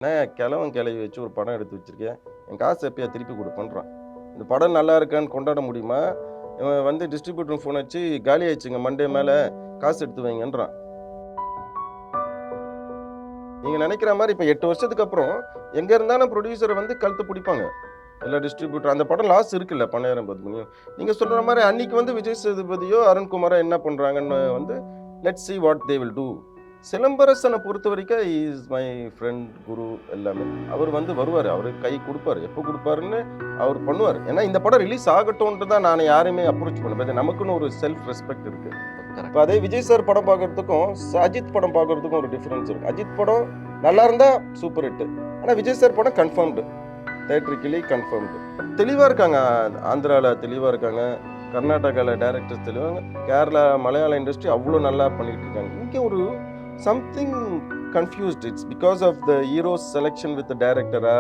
நான் கிழவன் கிளவி வச்சு ஒரு படம் எடுத்து வச்சிருக்கேன். என் காசு எப்பயா திருப்பி குடுப்பேன்றான். இந்த படம் நல்லா இருக்கான்னு கொண்டாட முடியுமா? இவன் வந்து டிஸ்ட்ரிபியூட்டர் ஃபோன் அடிச்சு, "காலி ஆயிடுச்சுங்க மண்டே மேல, காசு எடுத்து வைங்கன்றான்." நீங்க நெனைக்கிற மாரி இப்ப 8 வருஷத்துக்கு அப்புறம், எங்க இருந்தாலும் புரொடியூசர வந்து கழுத்த புடிப்பாங்க. எல்லா டிஸ்ட்ரிபியூட்டர் அந்த படம் லாஸ் இருக்குல்ல, "பண்ணையாரம் பத்மினியும்." நீங்க சொல்ற மாரி அன்னைக்கு வந்து விஜய் சேதுபதியோ, அருண்குமாரோ என்ன பண்றாங்கன்னு வந்து, let's see what they will do. சிலம்பரசன பொறுத்தவரைக்கும் ஹி இஸ் மை ஃப்ரெண்ட், குரு எல்லாமே. அவர் வந்து வருவாரு. அவரு கை குடுப்பாரு. எப்ப குடுப்பாருன்னு அவர் பண்ணுவாரு. ஏன்னா இந்த படம் ரிலீஸ் ஆகட்டும்ன்ட்டு தான் நான் யாரையுமே அப்ரோச் பண்ணல. நமக்குன்னு ஒரு செல்ஃப் ரெஸ்பெக்ட் இருக்கு. இப்ப கரெக்ட். அதே விஜய் சார் படம் பார்க்கறதுக்கும், அஜித் படம் பார்க்கறதுக்கும் ஒரு டிஃபரன்ஸ் இருக்கு. அஜித் படம் நல்லா இருந்தா சூப்பர் ஹிட். ஆனா விஜய் சார் படம் கன்ஃபர்ம்டு. தியேட்ரிக்கலி கன்ஃபர்ம்டு. தெளிவா இருக்காங்க. ஆந்திரால தெளிவா இருக்காங்க. கர்நாடகால டைரக்டர்ஸ் தெளிவாங்க. கேரளா, மலையாள இண்டஸ்ட்ரி அவ்ளோ நல்லா பண்ணிட்டு இருக்காங்க. இங்க ஒரு something confused. It's because of the heroes selection with டைரக்டரா?